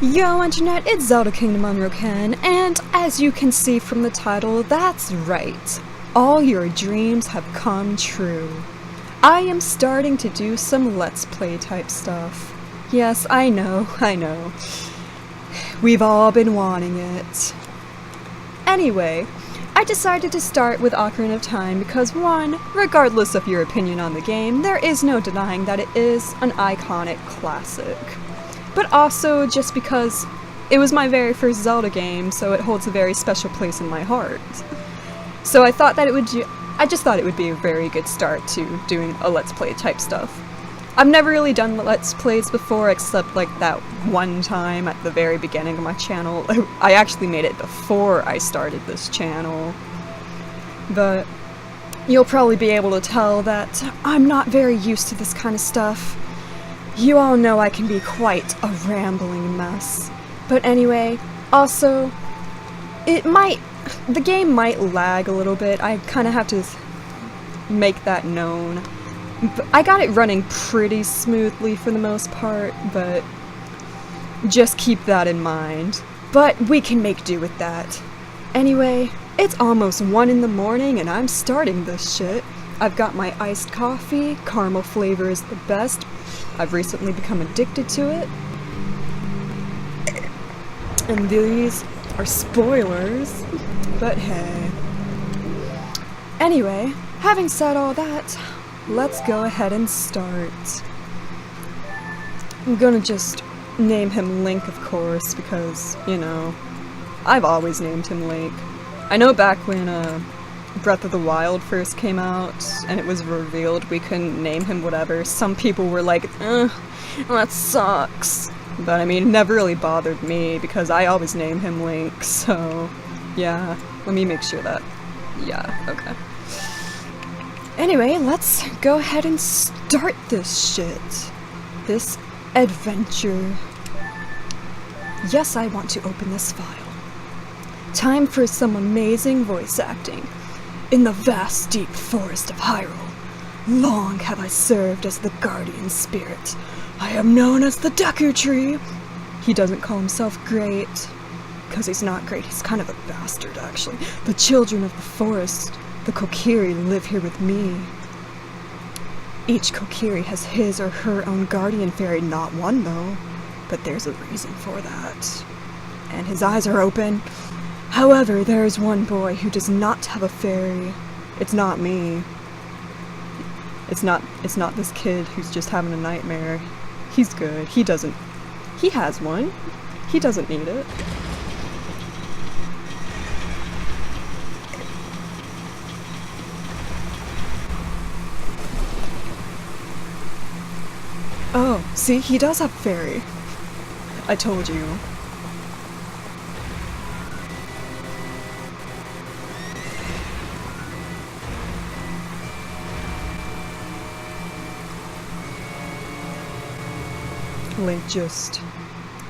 Yo internet, it's ZeldaKingdomOnRokken, and as you can see from the title, that's right. All your dreams have come true. I am starting to do some Let's Play type stuff. Yes, I know. We've all been wanting it. Anyway, I decided to start with Ocarina of Time because one, regardless of your opinion on the game, there is no denying that it is an iconic classic. But also just because it was my very first Zelda game, so it holds a very special place in my heart. So I thought that I just thought it would be a very good start to doing a Let's Play type stuff. I've never really done Let's Plays before, except like that one time at the very beginning of my channel. I actually made it before I started this channel. But you'll probably be able to tell that I'm not very used to this kind of stuff. You all know I can be quite a rambling mess. But anyway, also, the game might lag a little bit. I kind of have to make that known. But I got it running pretty smoothly for the most part, but just keep that in mind. But we can make do with that. Anyway, it's almost 1 in the morning and I'm starting this shit. I've got my iced coffee, caramel flavor is the best. I've recently become addicted to it. And these are spoilers, but hey. Anyway, having said all that, let's go ahead and start. I'm gonna just name him Link, of course, because, you know, I've always named him Link. I know back when Breath of the Wild first came out and it was revealed we couldn't name him whatever, some people were like, that sucks. But I mean, it never really bothered me because I always name him Link, so yeah, let me make sure that, yeah, okay. Anyway, let's go ahead and start this shit. This adventure. Yes, I want to open this file. Time for some amazing voice acting. In the vast, deep forest of Hyrule, long have I served as the guardian spirit. I am known as the Deku Tree. He doesn't call himself great, because he's not great. He's kind of a bastard, actually. The children of the forest, the Kokiri, live here with me. Each Kokiri has his or her own guardian fairy, not one though, but there's a reason for that. And his eyes are open. However, there is one boy who does not have a fairy. It's not me. It's not this kid who's just having a nightmare. He's good. He has one. He doesn't need it. Oh, see, he does have fairy. I told you. Link just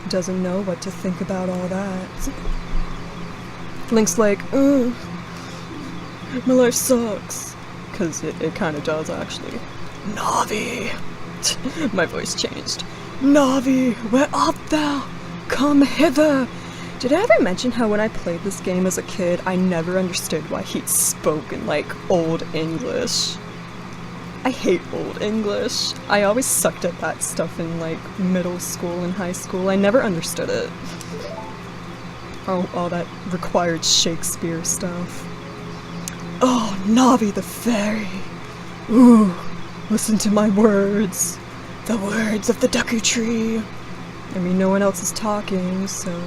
doesn't know what to think about all that. Link's like, my life sucks. 'Cause it kinda does, actually. Navi! My voice changed. Navi, where art thou? Come hither! Did I ever mention how when I played this game as a kid, I never understood why he spoke in, like, Old English? I hate Old English. I always sucked at that stuff in, like, middle school and high school. I never understood it. All that required Shakespeare stuff. Oh, Navi the fairy! Ooh, listen to my words. The words of the Deku Tree. I mean, no one else is talking, so...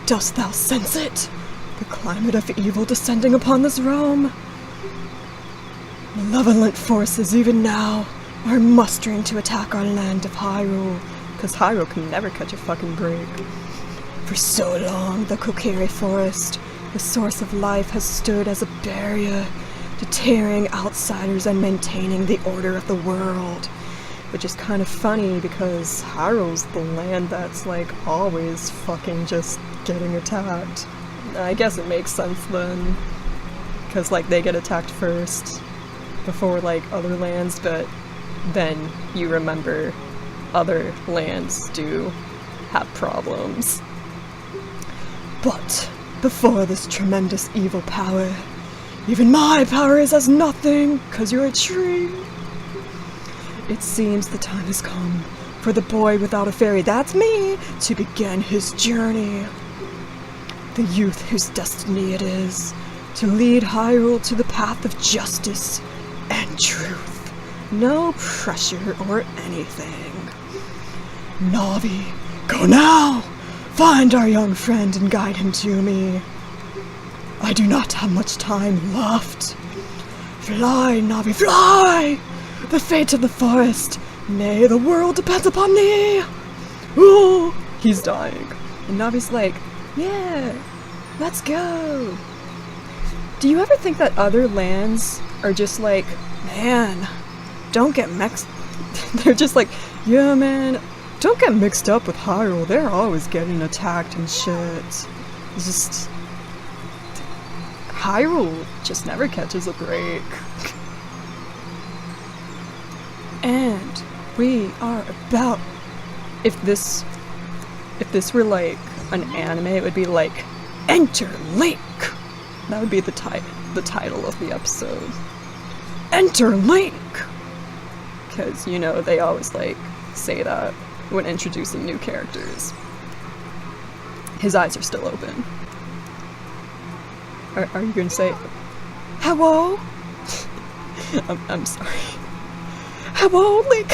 Dost thou sense it? The climate of evil descending upon this realm? Malevolent forces even now are mustering to attack our land of Hyrule, because Hyrule can never catch a fucking break. For so long, the Kokiri Forest, the source of life, has stood as a barrier, deterring outsiders and maintaining the order of the world. Which is kind of funny, because Hyrule's the land that's, like, always fucking just getting attacked. I guess it makes sense then, because, like, they get attacked first before, like, other lands, but then you remember other lands do have problems. But before this tremendous evil power, even my power is as nothing, 'cause you're a tree. It seems the time has come for the boy without a fairy, that's me, to begin his journey. The youth whose destiny it is to lead Hyrule to the path of justice and truth. No pressure or anything. Navi, go now! Find our young friend and guide him to me. I do not have much time left. Fly, Navi, fly! The fate of the forest, nay, the world depends upon thee! Ooh, he's dying. And Navi's like, yeah, let's go. Do you ever think that other lands are just like, man, don't get mixed... They're just like, yeah, man, don't get mixed up with Hyrule. They're always getting attacked and shit. It's just... Hyrule just never catches a break. And we are about... If this were like an anime, it would be like, Enter Link! That would be the title of the episode. Enter Link! Because, you know, they always like say that when introducing new characters. His eyes are still open. Are you gonna say, hello? I'm sorry. Hello, Link?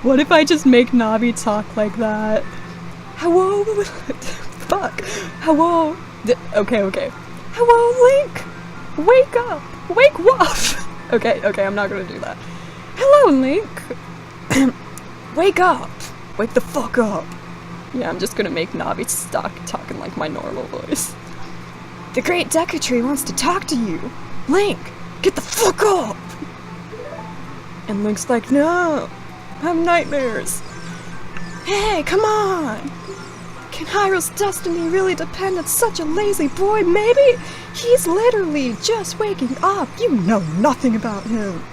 What if I just make Navi talk like that? Hello? Fuck. Hello? Okay. Hello, Link! Wake up! Wake up! Okay, I'm not gonna do that. Hello, Link! Wake up! Wake the fuck up! Yeah, I'm just gonna make Navi stop talking like my normal voice. The Great Deku Tree wants to talk to you! Link! Get the fuck up! And Link's like, no! I have nightmares! Hey, come on! Can Hyrule's destiny really depend on such a lazy boy? Maybe he's literally just waking up. You know nothing about him.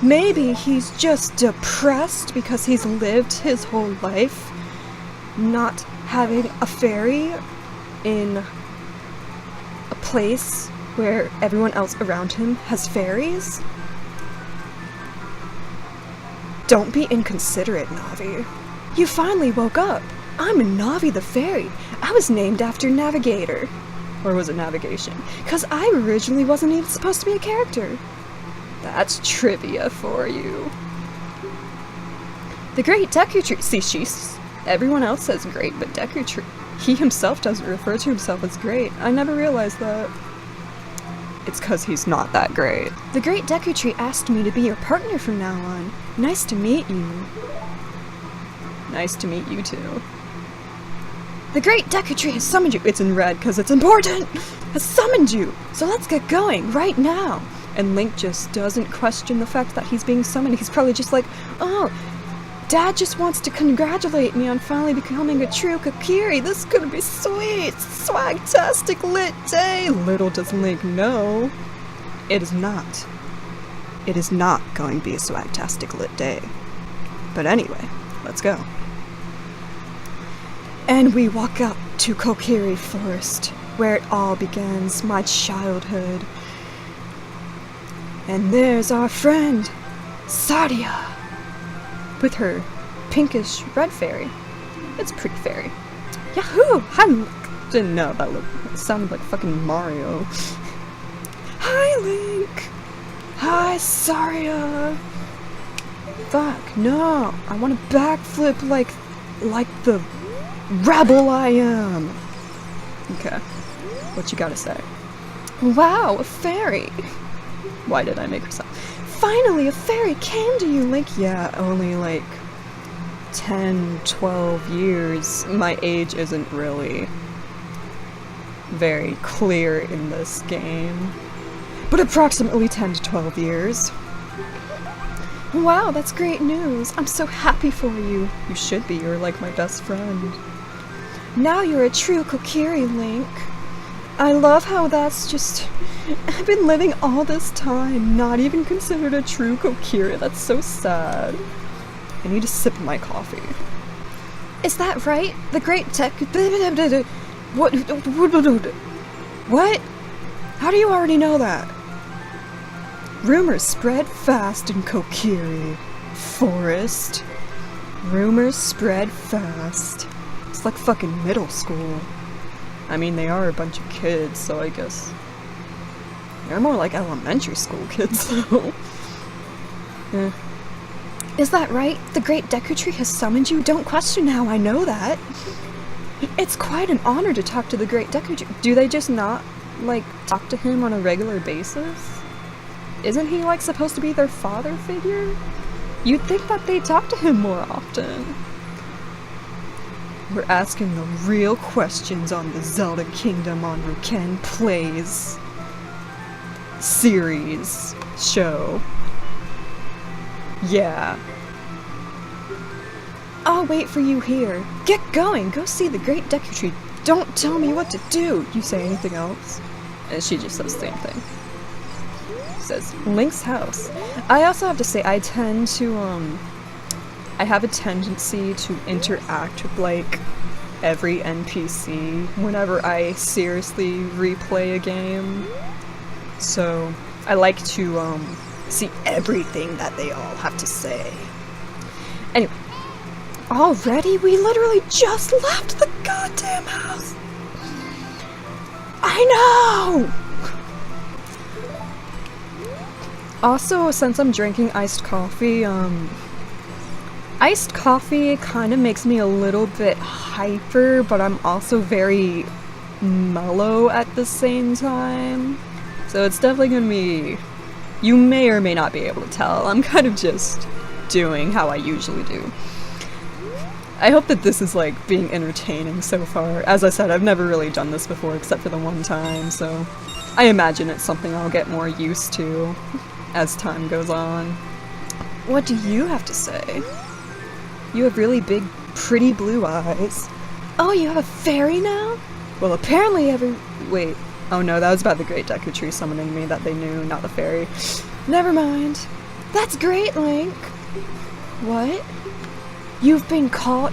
Maybe he's just depressed because he's lived his whole life not having a fairy in a place where everyone else around him has fairies. Don't be inconsiderate, Navi. You finally woke up. I'm Navi the Fairy. I was named after Navigator. Or was it Navigation? Because I originally wasn't even supposed to be a character. That's trivia for you. The Great Deku Tree. See, everyone else says great, but Deku Tree, he himself doesn't refer to himself as great. I never realized that. It's because he's not that great. The Great Deku Tree asked me to be your partner from now on. Nice to meet you. Nice to meet you too. The Great Deku Tree has summoned you. It's in red because it's important. Has summoned you. So let's get going right now. And Link just doesn't question the fact that he's being summoned. He's probably just like, oh, Dad just wants to congratulate me on finally becoming a true Kokiri. This is gonna be sweet. Swagtastic lit day. Little does Link know, it is not. It is not going to be a swagtastic lit day. But anyway, let's go. And we walk up to Kokiri Forest, where it all begins, my childhood. And there's our friend, Sadia, with her pinkish red fairy. It's a pretty fairy. Yahoo! Hi, Link. Didn't know that sounded like fucking Mario. Hi, Link! Hi, Sadia! Fuck, no! I want to backflip like the rebel I am! Okay. What you gotta say? Wow, a fairy! Why did I make her sound? Finally, a fairy came to you, Link! Yeah, only like 10, 12 years. My age isn't really very clear in this game. But approximately 10 to 12 years. Wow, that's great news. I'm so happy for you. You should be. You're like my best friend. Now you're a true Kokiri, Link. I love how that's just... I've been living all this time, not even considered a true Kokiri. That's so sad. I need to sip my coffee. Is that right? The great tech... What? What? How do you already know that? Rumors spread fast in Kokiri Forest. Rumors spread fast. It's like fucking middle school. I mean, they are a bunch of kids, so I guess... They're more like elementary school kids, though. Yeah. Is that right? The Great Deku Tree has summoned you? Don't question how I know that. It's quite an honor to talk to the Great Deku Tree. Do they just not, like, talk to him on a regular basis? Isn't he, like, supposed to be their father figure? You'd think that they talk to him more often. We're asking the real questions on the ZeldaKingdomOnRokken plays series show. Yeah. I'll wait for you here. Get going! Go see the Great Deku Tree. Don't tell me what to do! You say anything else? And she just says the same thing. Says Link's house. I also have to say I tend to I have a tendency to interact with like every NPC whenever I seriously replay a game. So I like to see everything that they all have to say. Anyway, already? We literally just left the goddamn house. I know. Also, since I'm drinking iced coffee, iced coffee kind of makes me a little bit hyper, but I'm also very mellow at the same time. So it's definitely gonna be... You may or may not be able to tell. I'm kind of just doing how I usually do. I hope that this is like being entertaining so far. As I said, I've never really done this before except for the one time, so I imagine it's something I'll get more used to as time goes on. What do you have to say? You have really big, pretty blue eyes. Oh, you have a fairy now? Well, apparently wait. Oh no, that was about the Great Deku Tree summoning me that they knew, not the fairy. Never mind. That's great, Link! What? You've been caught?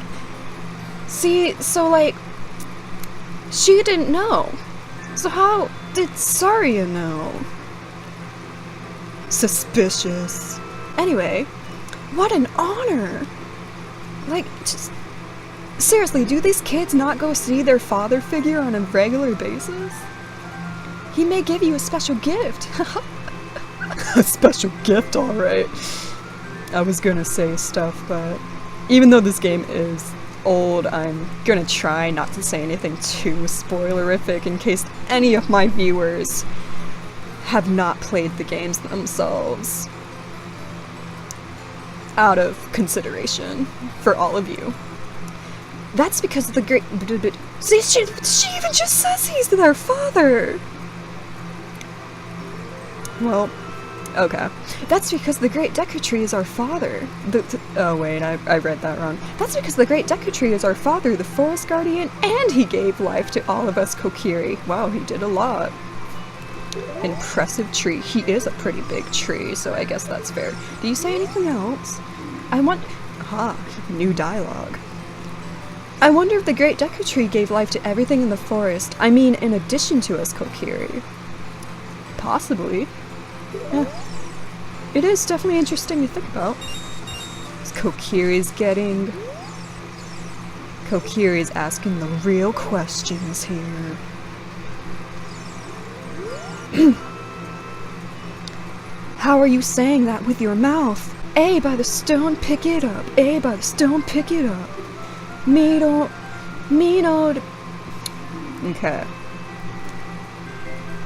See, so like... She didn't know. So how did Saria know? Suspicious. Anyway, what an honor! Like, just... Seriously, do these kids not go see their father figure on a regular basis? He may give you a special gift. A special gift, alright. I was gonna say stuff, but even though this game is old, I'm gonna try not to say anything too spoilerific in case any of my viewers have not played the games themselves. Out of consideration for all of you. That's because of the great... See, she even just says he's their father! Well, okay. That's because the Great Deku Tree is our father. Oh wait, I read that wrong. That's because the Great Deku Tree is our father, the Forest Guardian, and he gave life to all of us Kokiri. Wow, he did a lot. Impressive tree. He is a pretty big tree, so I guess that's fair. Do you say anything else? New dialogue. I wonder if the Great Deku Tree gave life to everything in the forest. I mean, in addition to us Kokiri. Possibly. Yeah. It is definitely interesting to think about. Kokiri's asking the real questions here. How are you saying that with your mouth? A by the stone, pick it up. A by the stone, pick it up. Me don't... Okay.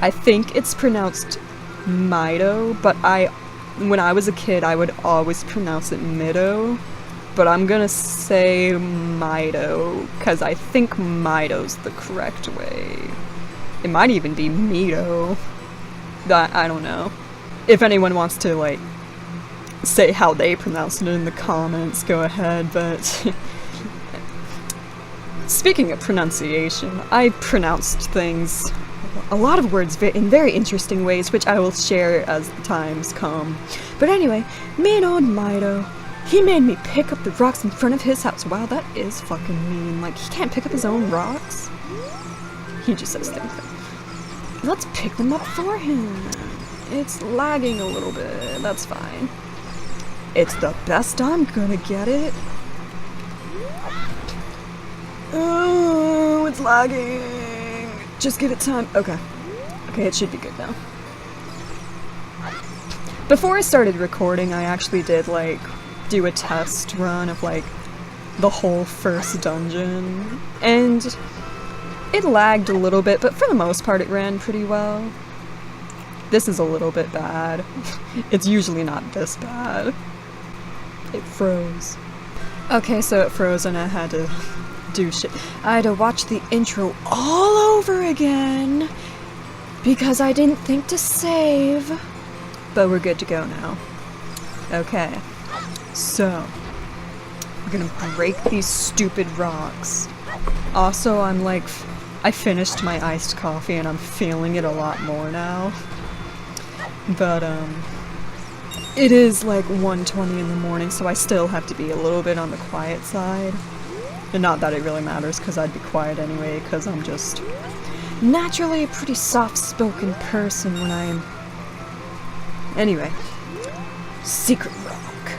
I think it's pronounced Mido, but when I was a kid, I would always pronounce it Mido. But I'm gonna say Mido, because I think Mido's the correct way. It might even be Mido. I don't know. If anyone wants to, like, say how they pronounce it in the comments, go ahead, but... Speaking of pronunciation, I pronounced things, a lot of words in very interesting ways, which I will share as the times come. But anyway, Mido and Mido. He made me pick up the rocks in front of his house. Wow, that is fucking mean. Like, he can't pick up his own rocks? He just says things like, let's pick them up for him. It's lagging a little bit. That's fine. It's the best I'm gonna get it. Oh, it's lagging. Just give it time. Okay. Okay, it should be good now. Before I started recording, I actually did, like, do a test run of, like, the whole first dungeon. And it lagged a little bit, but for the most part it ran pretty well. This is a little bit bad. It's usually not this bad. It froze. Okay, so it froze and I had to do shit. I had to watch the intro all over again because I didn't think to save. But we're good to go now. Okay. So, we're gonna break these stupid rocks. Also, I'm like, I finished my iced coffee and I'm feeling it a lot more now. But, it is like 1:20 in the morning, so I still have to be a little bit on the quiet side. And not that it really matters, because I'd be quiet anyway, because I'm just naturally a pretty soft-spoken person when I am... Anyway. Secret rock.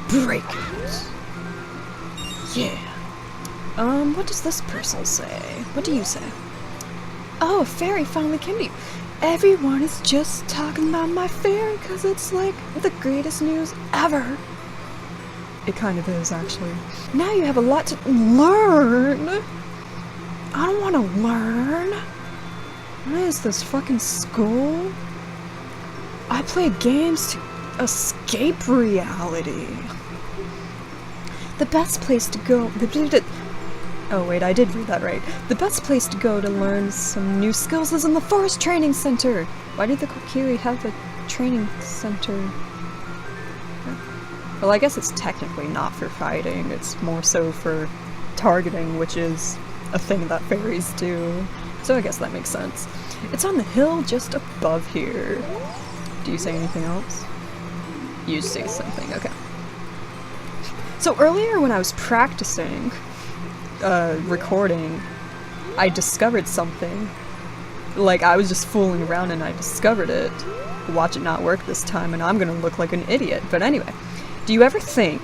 Break it. Yeah. What does this person say? What do you say? Oh, a fairy finally came to you. Everyone is just talking about my fairy because it's like the greatest news ever. It kind of is, actually. Now you have a lot to learn. I don't want to learn. What is this, fucking school? I play games to escape reality. The best place to go... Oh wait, I did read that right. The best place to go to learn some new skills is in the Forest Training Center! Why did the Kokiri have a training center? Well, I guess it's technically not for fighting, it's more so for targeting, which is a thing that fairies do. So I guess that makes sense. It's on the hill just above here. Do you say anything else? You say something, okay. So earlier when I was practicing recording, I discovered something. Like, I was just fooling around and I discovered it. Watch it not work this time and I'm gonna look like an idiot. But anyway, do you ever think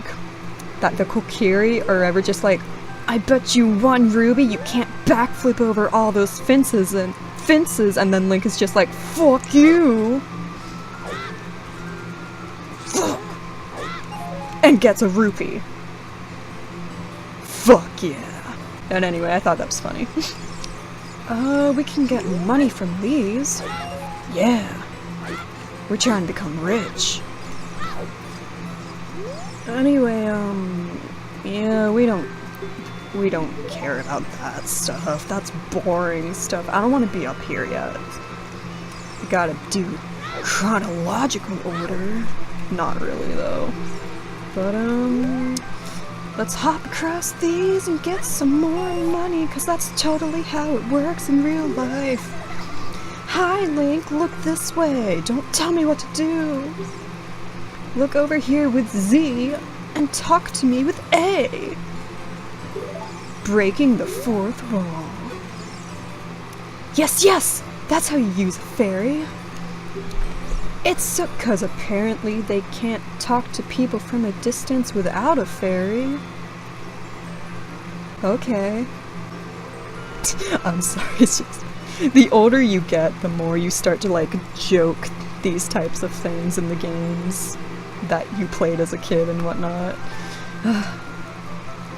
that the Kokiri are ever just like, I bet you one ruby you can't backflip over all those fences, and then Link is just like, fuck you! And gets a rupee. Fuck yeah. And anyway, I thought that was funny. We can get money from these. Yeah. We're trying to become rich. Anyway, yeah, we don't care about that stuff. That's boring stuff. I don't want to be up here yet. We gotta do chronological order. Not really, though. But, let's hop across these and get some more money, because that's totally how it works in real life. Hi, Link, look this way. Don't tell me what to do. Look over here with Z and talk to me with A. Breaking the fourth wall. Yes, yes! That's how you use a fairy. It's so, 'cause apparently they can't talk to people from a distance without a fairy. Okay. I'm sorry, it's just... The older you get, the more you start to, like, joke these types of things in the games that you played as a kid and whatnot.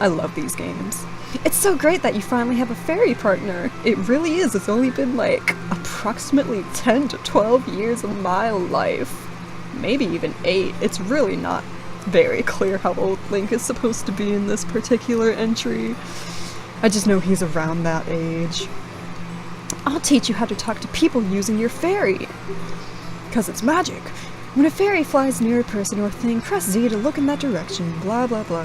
I love these games. It's so great that you finally have a fairy partner. It really is. It's only been like approximately 10 to 12 years of my life. Maybe even 8. It's really not very clear how old Link is supposed to be in this particular entry. I just know he's around that age. I'll teach you how to talk to people using your fairy. 'Cause it's magic. When a fairy flies near a person or thing, press Z to look in that direction. Blah blah blah.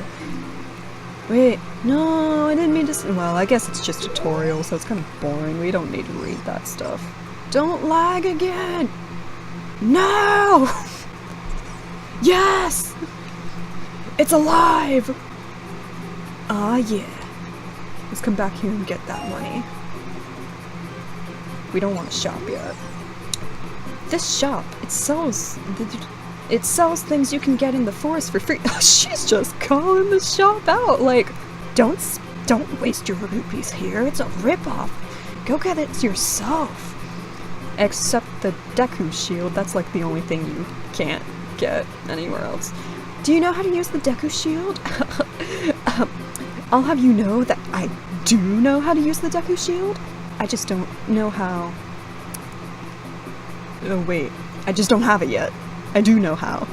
Wait, no, I didn't mean to say— well, I guess it's just tutorial, so it's kind of boring. We don't need to read that stuff. Don't lag again! No! Yes! It's alive! Ah, yeah. Let's come back here and get that money. We don't want to shop yet. This shop, it sells things you can get in the forest for free. Oh, she's just calling the shop out. Like, don't waste your rupees here. It's a ripoff. Go get it yourself. Except the Deku shield. That's like the only thing you can't get anywhere else. Do you know how to use the Deku shield? I'll have you know that I do know how to use the Deku shield. I just don't know how. Oh wait, I just don't have it yet. I do know how.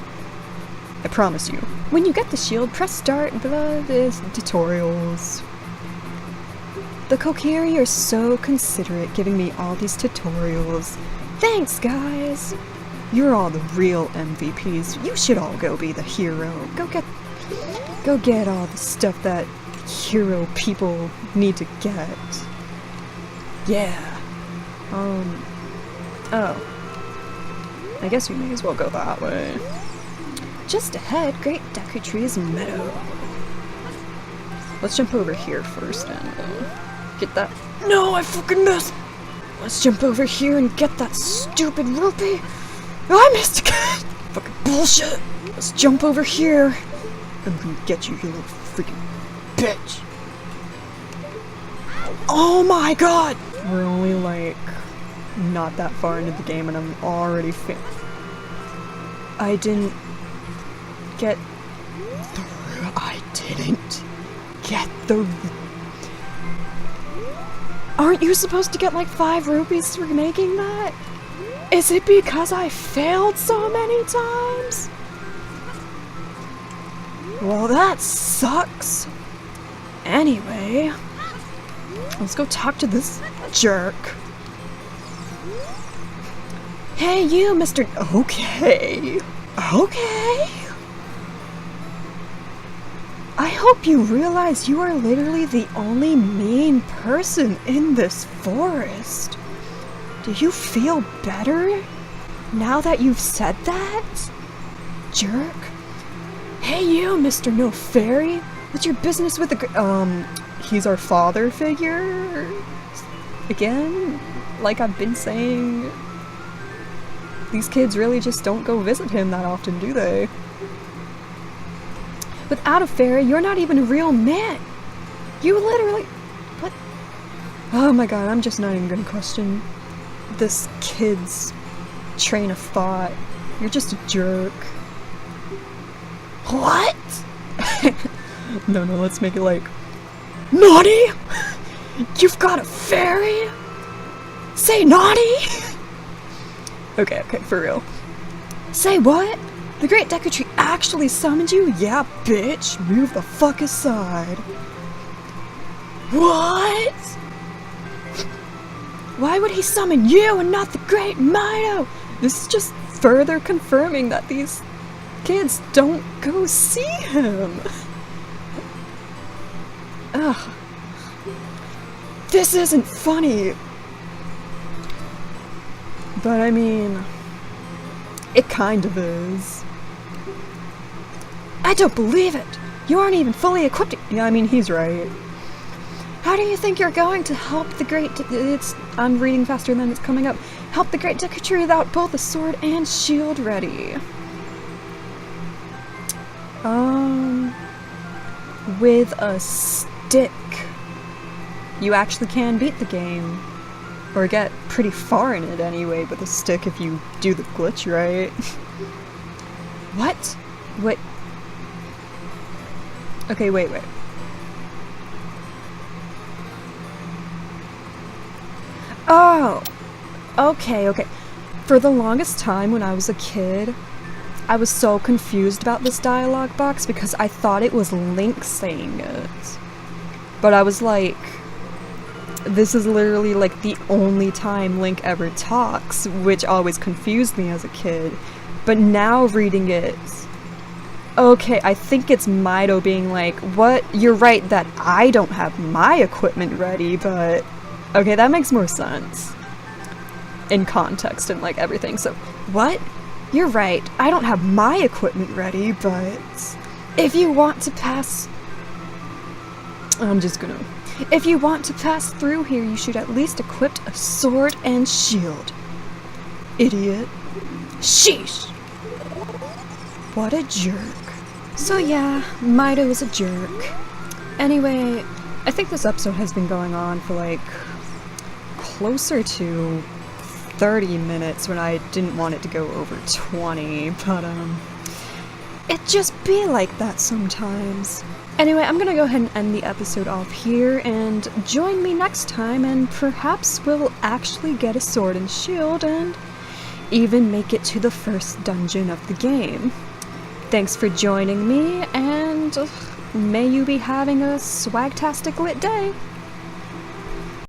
I promise you. When you get the shield, press start, there's tutorials. The Kokiri are so considerate giving me all these tutorials. Thanks, guys! You're all the real MVPs. You should all go be the hero. Go get all the stuff that hero people need to get. Yeah. Oh. I guess we may as well go that way. Just ahead, Great Deku Tree's meadow. Let's jump over here first and get that. No, I fucking missed! Let's jump over here and get that stupid rupee. I missed again! Fucking bullshit! Let's jump over here. I'm gonna get you, you little freaking bitch. Oh my god! We're only like not that far into the game and I'm already I didn't get the Aren't you supposed to get like 5 rupees for making that? Is it because I failed so many times? Well, that sucks. Anyway, let's go talk to this jerk. Hey, you, Mr. Okay. I hope you realize you are literally the only mean person in this forest. Do you feel better now that you've said that? Jerk. Hey you, Mr. No Fairy. What's your business with the he's our father figure? Again? Like I've been saying, these kids really just don't go visit him that often, do they? Without a fairy, you're not even a real man. You literally... What? Oh my god, I'm just not even gonna question this kid's train of thought. You're just a jerk. What? No, let's make it like... Naughty? You've got a fairy? Say naughty? Okay, for real. Say what? The Great Deku Tree actually summoned you? Yeah, bitch. Move the fuck aside. What? Why would he summon you and not the Great Mido? This is just further confirming that these kids don't go see him. Ugh. This isn't funny. But I mean, it kind of is. I don't believe it! You aren't even fully equipped. Yeah, I mean, he's right. How do you think you're going to help the Great... I'm reading faster than it's coming up. Help the Great Deku Tree without both a sword and shield ready. With a stick. You actually can beat the game. Or get pretty far in it anyway with a stick if you do the glitch right. What? What? Okay, wait. Oh! Okay. For the longest time when I was a kid, I was so confused about this dialogue box because I thought it was Link saying it. But I was like, this is literally like the only time Link ever talks, which always confused me as a kid. But now reading it, okay, I think it's Mido being like, what? You're right that I don't have my equipment ready, but... Okay, that makes more sense. In context and like everything, so... What? You're right, I don't have my equipment ready, but... If you want to pass... If you want to pass through here, you should at least equip a sword and shield. Idiot. Sheesh! What a jerk. So yeah, Maida was a jerk. Anyway, I think this episode has been going on for like closer to 30 minutes when I didn't want it to go over 20, but it just be like that sometimes. Anyway, I'm gonna go ahead and end the episode off here, and join me next time, and perhaps we'll actually get a sword and shield, and even make it to the first dungeon of the game. Thanks for joining me, and may you be having a swagtastic lit day!